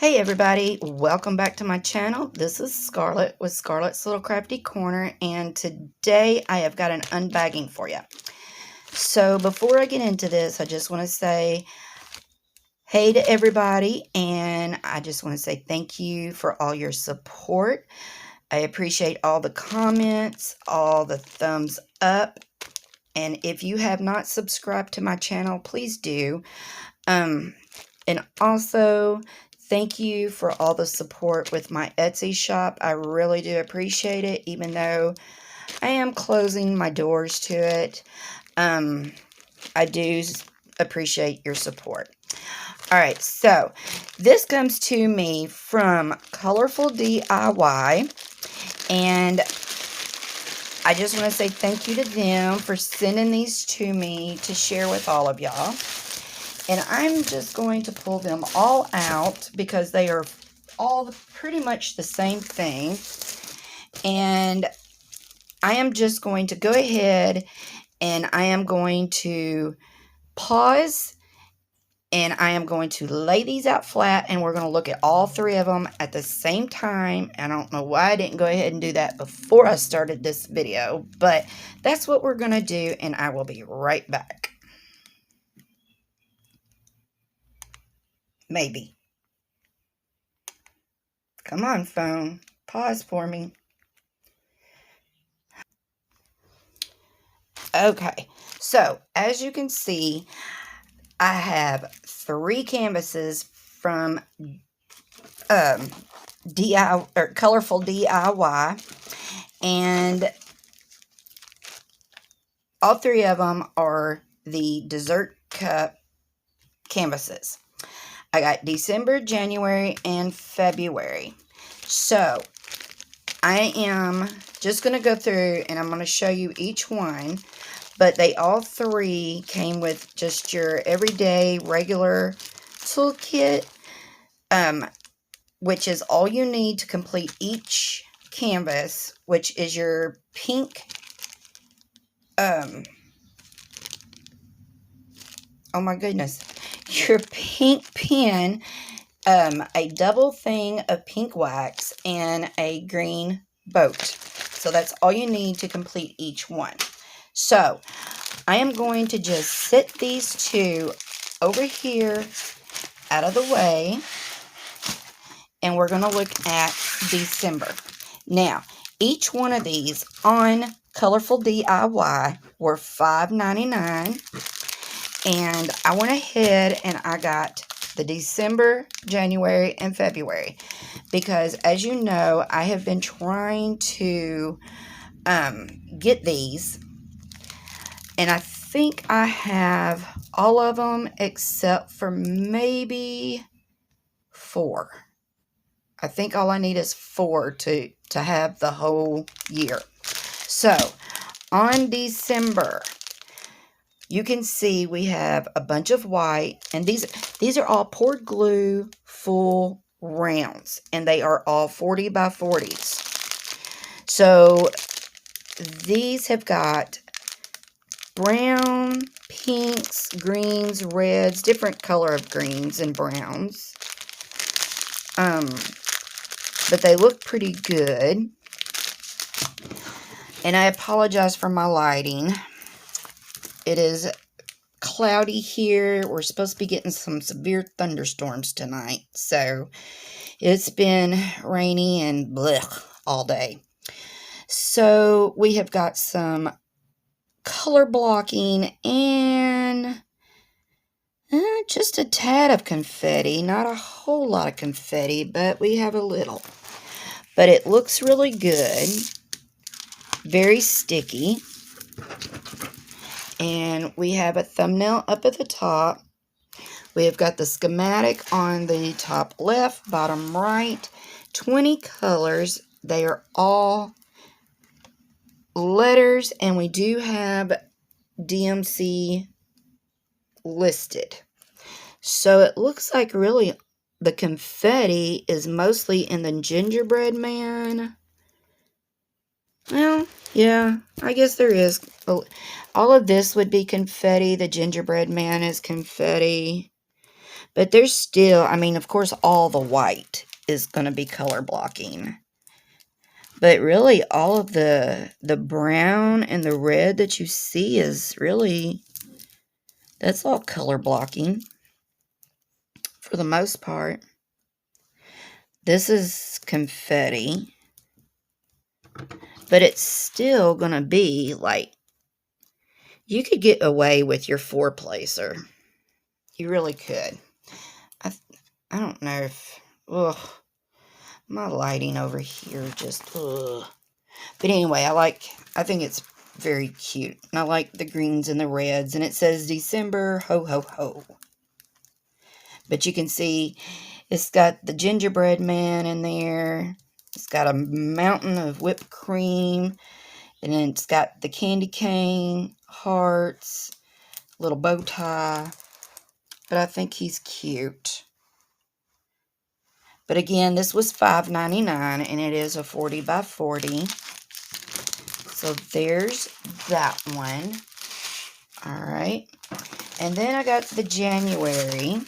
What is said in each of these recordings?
Hey everybody, welcome back to my channel. This is Scarlett with Scarlett's Little Crafty Corner, and today I have got an unbagging for you. So before I get into this, I just want to say hey to everybody, and I just want to say thank you for all your support. I appreciate all the comments, all the thumbs up, and if you have not subscribed to my channel, please do. And also, thank you for all the support with my Etsy shop. I really do appreciate it, even though I am closing my doors to it. I do appreciate your support. All right, so this comes to me from ColorfulDIY, and I just want to say thank you to them for sending these to me to share with all of y'all. And I'm just going to pull them all out because they are all pretty much the same thing. And I am just going to go ahead and I am going to pause and I am going to lay these out flat, and we're going to look at all three of them at the same time. I don't know why I didn't go ahead and do that before I started this video, but that's what we're going to do, and I will be right back. Maybe. Come on, phone. Pause for me. Okay, so as you can see, I have 3 canvases from ColorfulDIY, and all 3 of them are the dessert cup canvases. I got December, January, and February. So I am just going to go through and I'm going to show you each one, but they all 3 came with just your everyday regular toolkit, which is all you need to complete each canvas, which is your pink, oh my goodness, your pink pen, a double thing of pink wax, and a green boat. So that's all you need to complete each one. So I am going to just sit these 2 over here out of the way, and we're going to look at December. Now, each one of these on ColorfulDIY were $5.99. And I went ahead and I got the December, January, and February. Because as you know, I have been trying to get these. And I think I have all of them except for maybe 4. I think all I need is 4 to have the whole year. So, on December, you can see we have a bunch of white, and these are all poured glue full rounds, and they are all 40 by 40s. So these have got brown, pinks, greens, reds, different color of greens and browns. But they look pretty good. And I apologize for my lighting. It is cloudy here. We're supposed to be getting some severe thunderstorms tonight. So it's been rainy and blech all day. So we have got some color blocking and just a tad of confetti. Not a whole lot of confetti, but we have a little. But it looks really good. Very sticky. And we have a thumbnail up at the top. We have got the schematic on the top left, bottom right. 20 colors. They are all letters, and we do have DMC listed. So it looks like really the confetti is mostly in the gingerbread man. Well, yeah, I guess there is. All of this would be confetti. The gingerbread man is confetti. But there's still, I mean, of course, all the white is going to be color blocking. But really, all of the brown and the red that you see is really, that's all color blocking for the most part. This is confetti, but it's still going to be like, you could get away with your 4-placer. You really could. I don't know if, ugh, my lighting over here just, ugh. But anyway, I think it's very cute. And I like the greens and the reds. And it says December, ho, ho, ho. But you can see it's got the gingerbread man in there. It's got a mountain of whipped cream. And then it's got the candy cane, hearts, little bow tie. But I think he's cute. But again, this was $5.99 and it is a 40 by 40. So there's that one. All right. And then I got the January.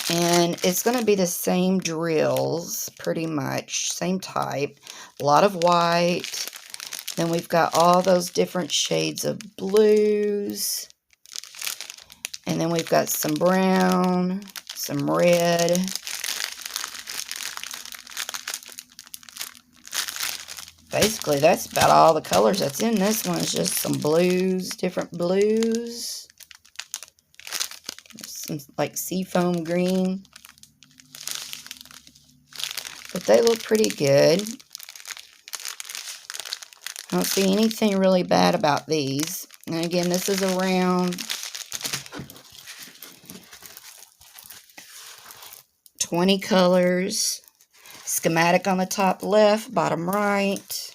And it's going to be the same drills, pretty much. Same type. A lot of white. Then we've got all those different shades of blues. And then we've got some brown, some red. Basically, that's about all the colors that's in this one. It's just some blues, different blues. Some like seafoam green. But they look pretty good. I don't see anything really bad about these. And again, this is around 20 colors. Schematic on the top left, bottom right.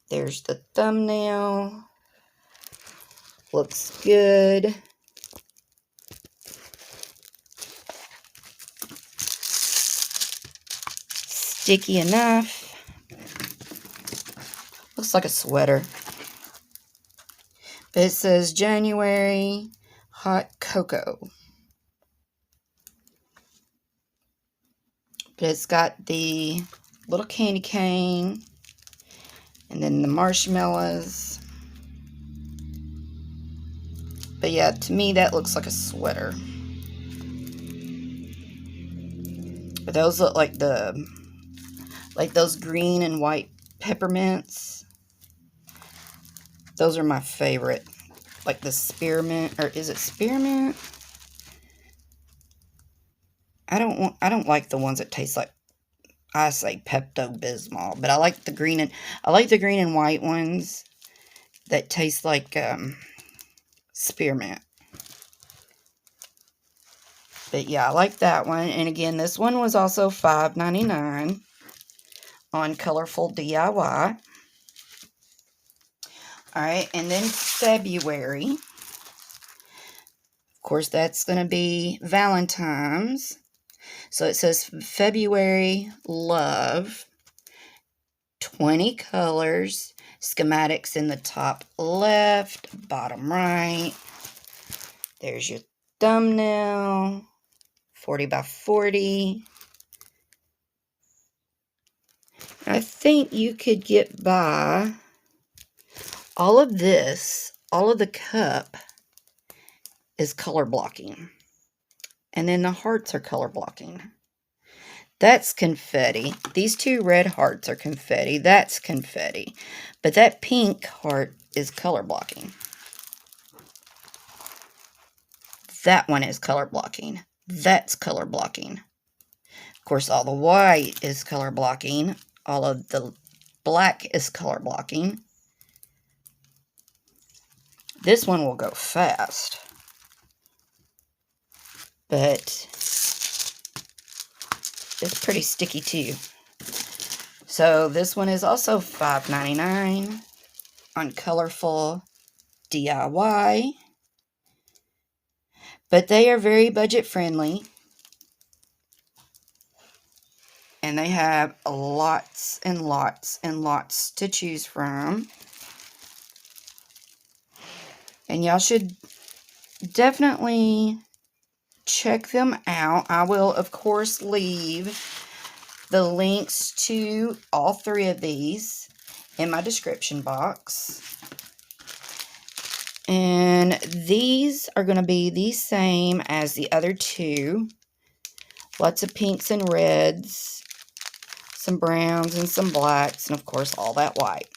There's the thumbnail. Looks good. Sticky enough. Looks like a sweater. But it says January Hot Cocoa. But it's got the little candy cane. And then the marshmallows. But yeah, to me that looks like a sweater. But those look like those green and white peppermints. Those are my favorite. Like the spearmint, or is it spearmint? I don't like the ones that taste like, I say Pepto-Bismol, but I like the green and white ones that taste like spearmint. But yeah, I like that one. And again, this one was also $5.99 on Colorful DIY. Alright, and then February. Of course, that's going to be Valentine's. So it says February Love. 20 colors. Schematics in the top left, bottom right. There's your thumbnail. 40 by 40. I think you could get by all of this, all of the cup is color blocking. And then the hearts are color blocking. That's confetti. These two red hearts are confetti. That's confetti. But that pink heart is color blocking. That one is color blocking. That's color blocking. Of course, all the white is color blocking. All of the black is color blocking. This one will go fast. But it's pretty sticky too. So this one is also $5.99 on Colorful DIY. But they are very budget friendly. And they have lots and lots and lots to choose from. And y'all should definitely check them out. I will, of course, leave the links to all 3 of these in my description box. And these are going to be the same as the other 2. Lots of pinks and reds, some browns and some blacks, and of course all that white.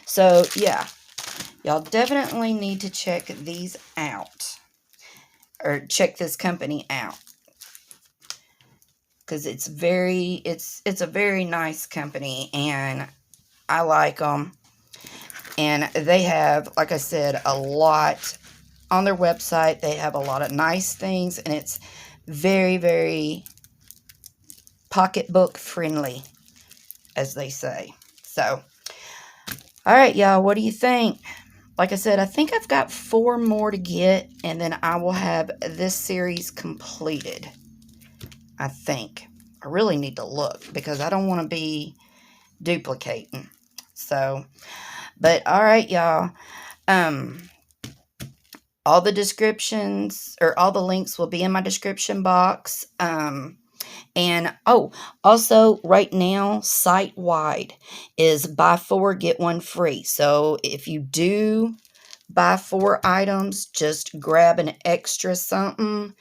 So yeah, y'all definitely need to check these out, or check this company out, because it's a very nice company, and I like them. And they have, like I said, a lot on their website. They have a lot of nice things, and it's very, very pocketbook friendly, as they say. So, all right, y'all, what do you think? Like I said, I think I've got 4 more to get, and then I will have this series completed. I think. I really need to look, because I don't want to be duplicating. So, but all right, y'all. All the descriptions, or all the links, will be in my description box. And oh, also right now, site-wide is buy 4, get 1 free. So if you do buy 4 items, just grab an extra something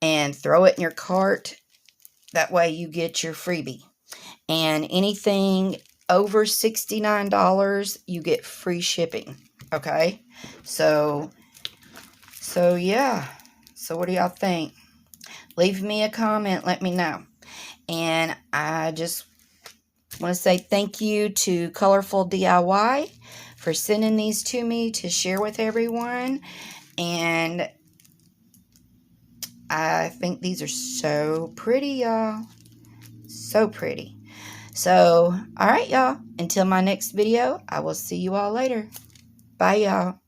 and throw it in your cart. That way you get your freebie. And anything over $69, you get free shipping. Okay? So yeah. So what do y'all think? Leave me a comment. Let me know. And I just want to say thank you to ColorfulDIY for sending these to me to share with everyone. And I think these are so pretty, y'all. So pretty. So, all right, y'all. Until my next video, I will see you all later. Bye, y'all.